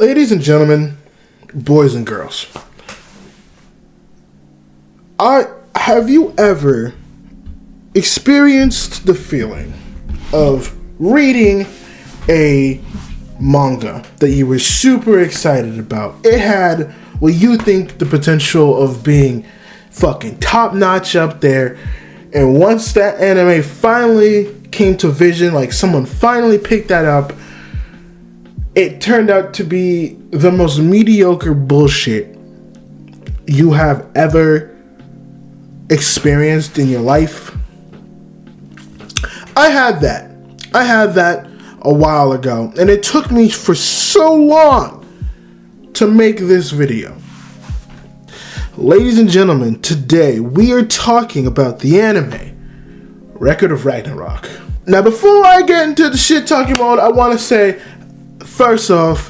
Ladies and gentlemen, boys and girls, have you ever experienced the feeling of reading a manga that you were super excited about? It had what you think the potential of being fucking top notch up there, and once that anime finally came to vision, like someone finally picked that up, it turned out to be the most mediocre bullshit you have ever experienced in your life. I had that a while ago, and it took me for so long to make this video. Ladies and gentlemen, today we are talking about the anime Record of Ragnarok. Now, before I get into the shit talking mode, I want to say, first off,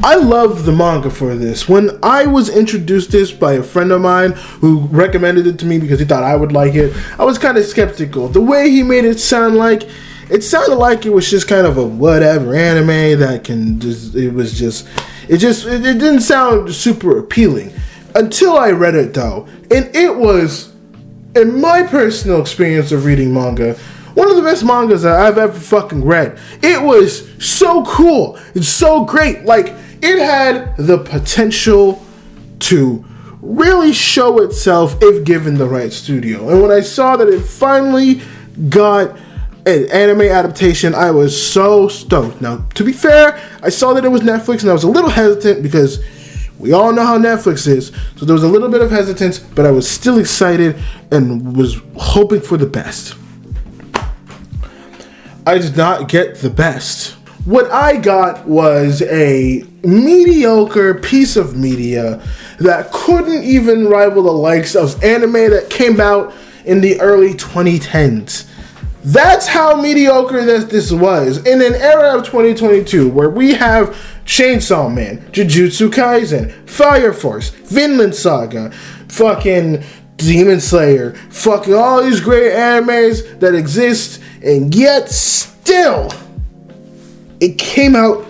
I love the manga for this. When I was introduced to this by a friend of mine who recommended it to me because he thought I would like it, I was kind of skeptical. The way he made it sound like, it sounded like it was just kind of a whatever anime that can just, it didn't sound super appealing. Until I read it though, and it was, in my personal experience of reading manga, one of the best mangas that I've ever fucking read. It was so cool. It's so great. Like, it had the potential to really show itself if given the right studio. And when I saw that it finally got an anime adaptation, I was so stoked. Now, to be fair, I saw that it was Netflix and I was a little hesitant because we all know how Netflix is. So there was a little bit of hesitance, but I was still excited and was hoping for the best. I did not get the best. What I got was a mediocre piece of media that couldn't even rival the likes of anime that came out in the early 2010s. That's how mediocre this was. In an era of 2022 where we have Chainsaw Man, Jujutsu Kaisen, Fire Force, Vinland Saga, fucking Demon Slayer, fucking all these great animes that exist, and yet still it came out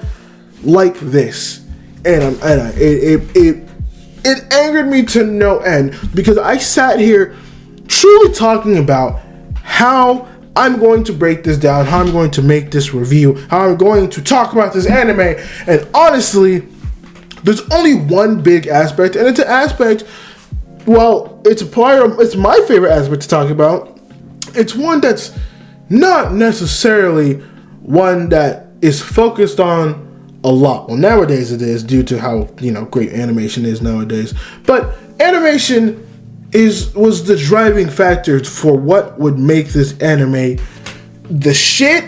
like this, and it angered me to no end, because I sat here truly talking about how I'm going to break this down, how I'm going to make this review, how I'm going to talk about this anime, and honestly, there's only one big aspect, and it's an aspect, well, it's my favorite aspect to talk about. It's one that's not necessarily one that is focused on a lot. Well, nowadays it is, due to how, great animation is nowadays. But animation was the driving factor for what would make this anime the shit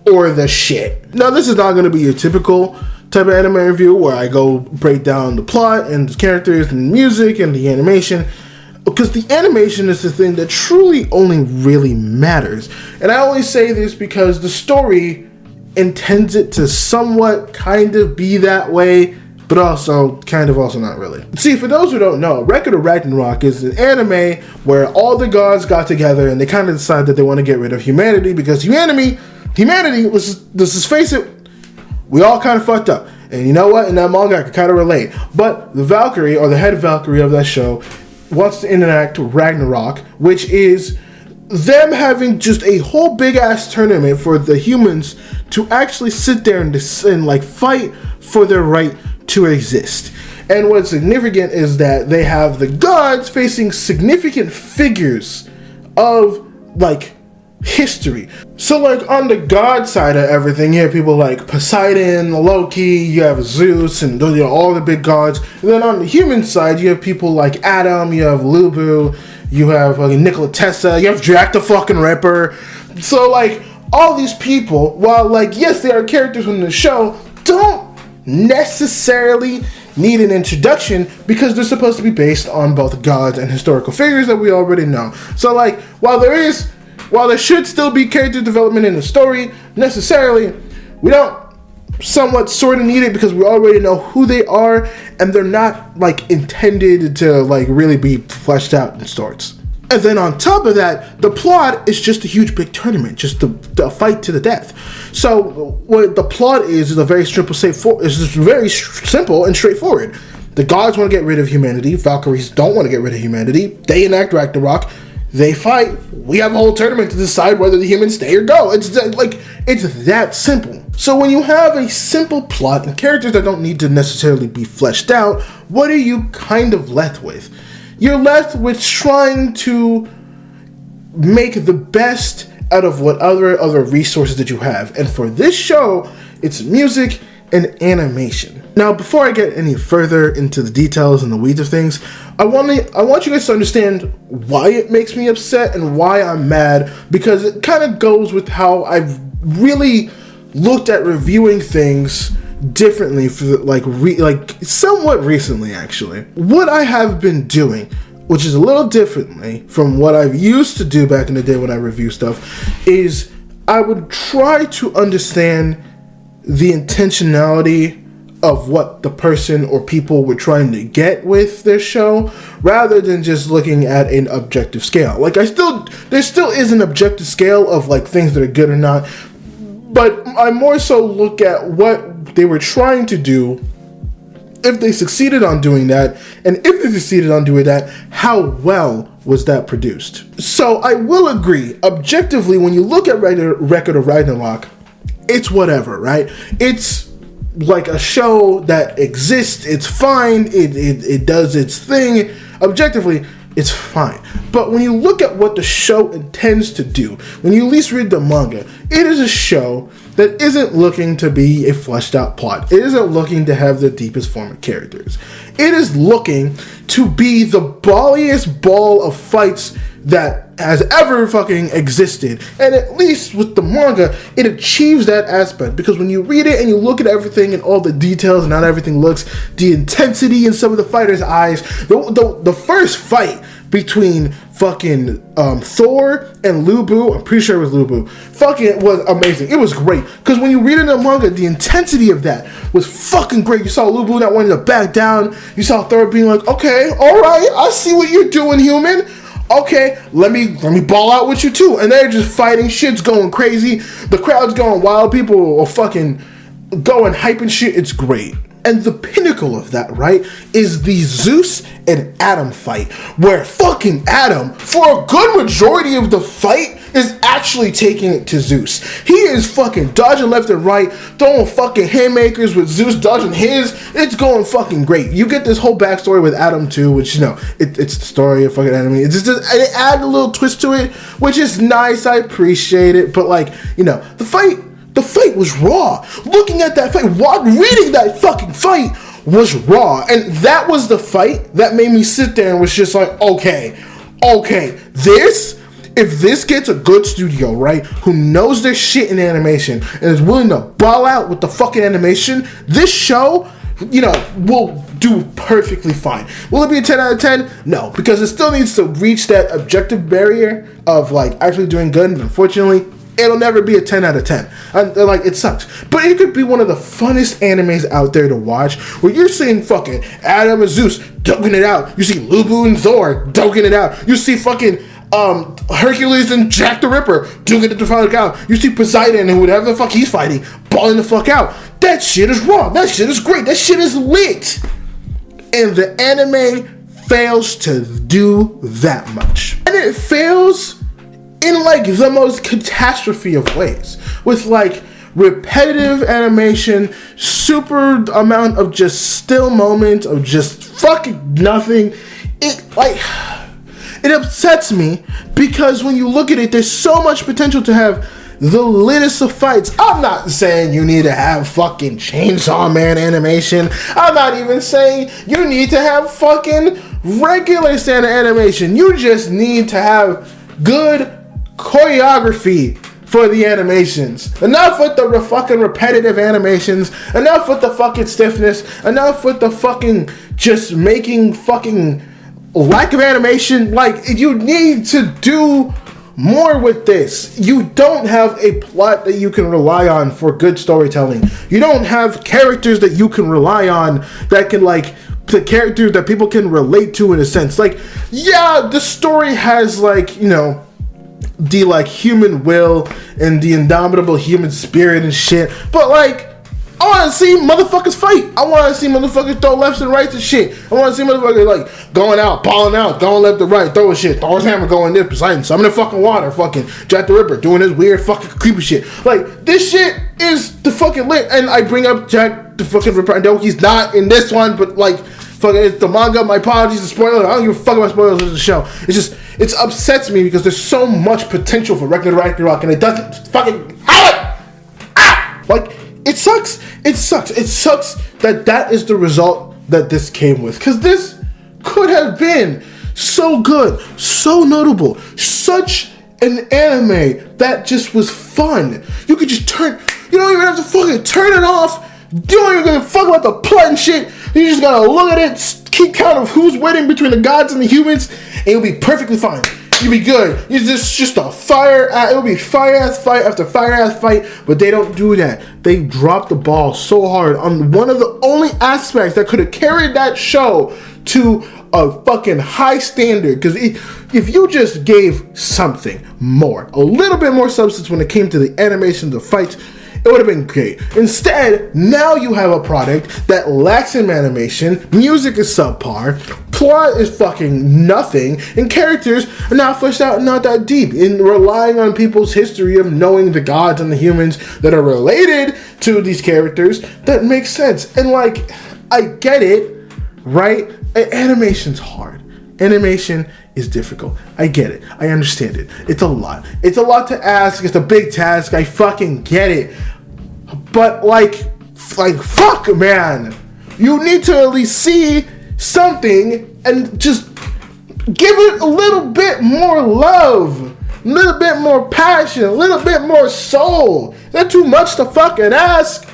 or the shit. Now, this is not going to be your typical type of anime review where I go break down the plot and the characters and the music and the animation, because the animation is the thing that truly only really matters. And I only say this because the story intends it to somewhat kind of be that way, but also not really. See, for those who don't know, Record of Ragnarok is an anime where all the gods got together and they kind of decide that they want to get rid of humanity, because humanity, let's just face it, we all kind of fucked up. And you know what? In that manga, I could kind of relate. But the Valkyrie, or the head Valkyrie of that show, wants to enact Ragnarok, which is them having just a whole big-ass tournament for the humans to actually sit there and like fight for their right to exist. And what's significant is that they have the gods facing significant figures of, like, history. So, like, on the god side of everything, you have people like Poseidon, Loki, you have Zeus, and all the big gods. And then on the human side, you have people like Adam, you have Lubu, you have Nikola Tesla, you have Jack the fucking Ripper. So, like, all these people, while, like, yes, they are characters from the show, don't necessarily need an introduction, because they're supposed to be based on both gods and historical figures that we already know. So, like, while there should still be character development in the story, necessarily, we don't somewhat sort of need it, because we already know who they are, and they're not, like, intended to, like, really be fleshed out in sorts. And then on top of that, the plot is just a huge big tournament, just the fight to the death. So what the plot is a very simple and straightforward. The gods want to get rid of humanity. Valkyries don't want to get rid of humanity. They enact Ragnarok. They fight. We have a whole tournament to decide whether the humans stay or go. It's that simple. So when you have a simple plot and characters that don't need to necessarily be fleshed out, what are you kind of left with? You're left with trying to make the best out of what other resources that you have. And for this show, it's music and animation. Now, before I get any further into the details and the weeds of things, I want you guys to understand why it makes me upset and why I'm mad, because it kind of goes with how I've really looked at reviewing things differently for somewhat recently, actually. What I have been doing, which is a little differently from what I've used to do back in the day when I review stuff, is I would try to understand the intentionality of what the person or people were trying to get with their show, rather than just looking at an objective scale. Like, there still is an objective scale of like things that are good or not, but I more so look at what they were trying to do, if they succeeded on doing that, and if they succeeded on doing that, how well was that produced? So I will agree, objectively, when you look at Record of Ragnarok, it's whatever, right? It's like a show that exists. It's fine. It does its thing. Objectively, it's fine. But when you look at what the show intends to do, when you at least read the manga, it is a show that isn't looking to be a fleshed out plot. It isn't looking to have the deepest form of characters. It is looking to be the balliest ball of fights that has ever fucking existed. And at least with the manga, it achieves that aspect, because when you read it and you look at everything and all the details and how everything looks, the intensity in some of the fighters' eyes, the first fight between fucking Thor and Lubu, I'm pretty sure it was Lubu, fucking was amazing. It was great, because when you read in the manga, the intensity of that was fucking great. You saw Lubu not wanting to back down. You saw Thor being like, okay, all right, I see what you're doing, human. Okay, let me ball out with you too. And they're just fighting, shit's going crazy, the crowd's going wild, people are fucking going hyping shit. It's great. And the pinnacle of that, right, is the Zeus and Adam fight, where fucking Adam, for a good majority of the fight, is actually taking it to Zeus. He is fucking dodging left and right, throwing fucking haymakers with Zeus dodging his. It's going fucking great. You get this whole backstory with Adam too, which, you know, it's the story of fucking anime. It add a little twist to it, which is nice. I appreciate it. But, like, you know, the fight was raw. Looking at that fight, reading that fucking fight was raw. And that was the fight that made me sit there and was just like, okay, if this gets a good studio, right, who knows their shit in animation and is willing to ball out with the fucking animation, this show, you know, will do perfectly fine. Will it be a 10 out of 10? No, because it still needs to reach that objective barrier of, like, actually doing good. And unfortunately, it'll never be a 10 out of 10. Like, it sucks. But it could be one of the funnest animes out there to watch, where you're seeing fucking Adam and Zeus duking it out. You see Lubu and Thor duking it out. You see fucking Hercules and Jack the Ripper duking it the fuck out. You see Poseidon and whatever the fuck he's fighting balling the fuck out. That shit is raw. That shit is great. That shit is lit. And the anime fails to do that much. And it fails in, like, the most catastrophe of ways, with, like, repetitive animation, super amount of just still moments of just fucking nothing. It upsets me, because when you look at it, there's so much potential to have the littest of fights. I'm not saying you need to have fucking Chainsaw Man animation. I'm not even saying you need to have fucking regular standard animation. You just need to have good choreography for the animations. Enough with the fucking repetitive animations. Enough with the fucking stiffness. Enough with the fucking just making fucking lack of animation. Like, you need to do more with this. You don't have a plot that you can rely on for good storytelling. You don't have characters that you can rely on that can, like, the characters that people can relate to in a sense. Like, yeah, the story has, like, you know, the like human will and the indomitable human spirit and shit. But like, I want to see motherfuckers fight. I want to see motherfuckers throw lefts and rights and shit. I want to see motherfuckers like going out, balling out, going left to right, throwing shit, throw his hammer, going this, Poseidon, some in the fucking water, fucking Jack the Ripper, doing this weird fucking creepy shit. Like, this shit is the fucking lit. And I bring up Jack the fucking Ripper. I know he's not in this one, but like, fucking, it's the manga. My apologies, the spoiler. I don't give a fuck about spoilers of the show. It's just, it upsets me because there's so much potential for Ragnarok and it doesn't fucking have it. Like, it sucks. It sucks. It sucks that is the result that this came with. Because this could have been so good, so notable, such an anime that just was fun. You could just you don't even have to fucking turn it off. You don't even give a fuck about the plot and shit. You just gotta look at it, keep count of who's winning between the gods and the humans, and you'll be perfectly fine. You'll be good. It's just a it'll be fire ass fight after fire ass fight, but they don't do that. They drop the ball so hard on one of the only aspects that could have carried that show to a fucking high standard. Because if you just gave something more, a little bit more substance when it came to the animation, the fights, it would have been great. Instead, now you have a product that lacks in animation, music is subpar, plot is fucking nothing, and characters are not fleshed out and not that deep. In relying on people's history of knowing the gods and the humans that are related to these characters, that makes sense. And like, I get it, right? Animation's hard. Animation is difficult. I get it. I understand it. It's a lot. It's a lot to ask. It's a big task. I fucking get it. But like fuck, man. You need to at least see something and just give it a little bit more love, a little bit more passion, a little bit more soul. Is that too much to fucking ask?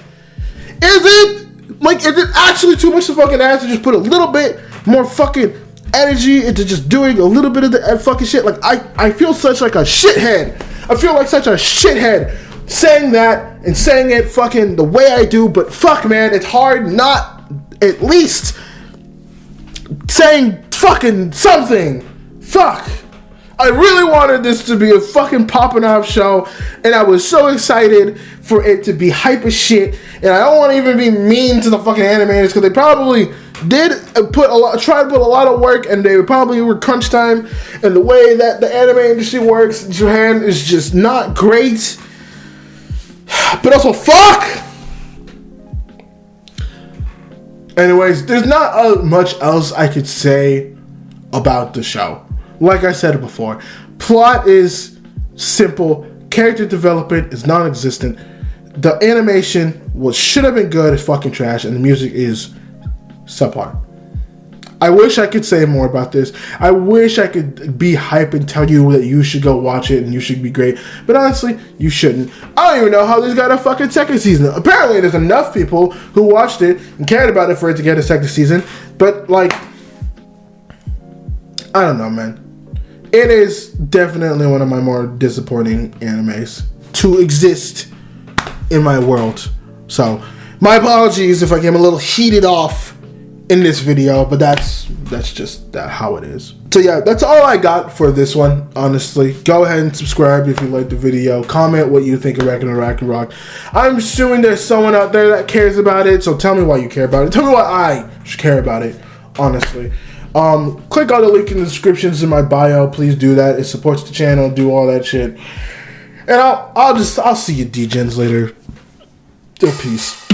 Is it actually too much to fucking ask to just put a little bit more fucking energy into just doing a little bit of the fucking shit? Like, I feel such like a shithead. I feel like such a shithead saying that and saying it fucking the way I do, but fuck, man, it's hard not at least saying fucking something. Fuck. I really wanted this to be a fucking popping off show, and I was so excited for it to be hype as shit, and I don't want to even be mean to the fucking animators, because they probably did try to put a lot of work, and they probably were crunch time, and the way that the anime industry works in Japan is just not great. But also, fuck! Anyways, there's not much else I could say about the show. Like I said before, plot is simple, character development is non-existent, the animation should have been good, it's fucking trash, and the music is subpar. I wish I could say more about this. I wish I could be hype and tell you that you should go watch it and you should be great. But honestly, you shouldn't. I don't even know how this got a fucking second season. Apparently, there's enough people who watched it and cared about it for it to get a second season. But, like, I don't know, man. It is definitely one of my more disappointing animes to exist in my world. So, my apologies if I came a little heated off in this video, but that's just how it is. So yeah, that's all I got for this one, honestly. Go ahead and subscribe if you liked the video. Comment what you think of Ragnarok. I'm assuming there's someone out there that cares about it, so tell me why you care about it. Tell me why I should care about it, honestly. Click on the link in the descriptions in my bio. Please do that. It supports the channel. Do all that shit. And I'll see you D-gens later. Peace.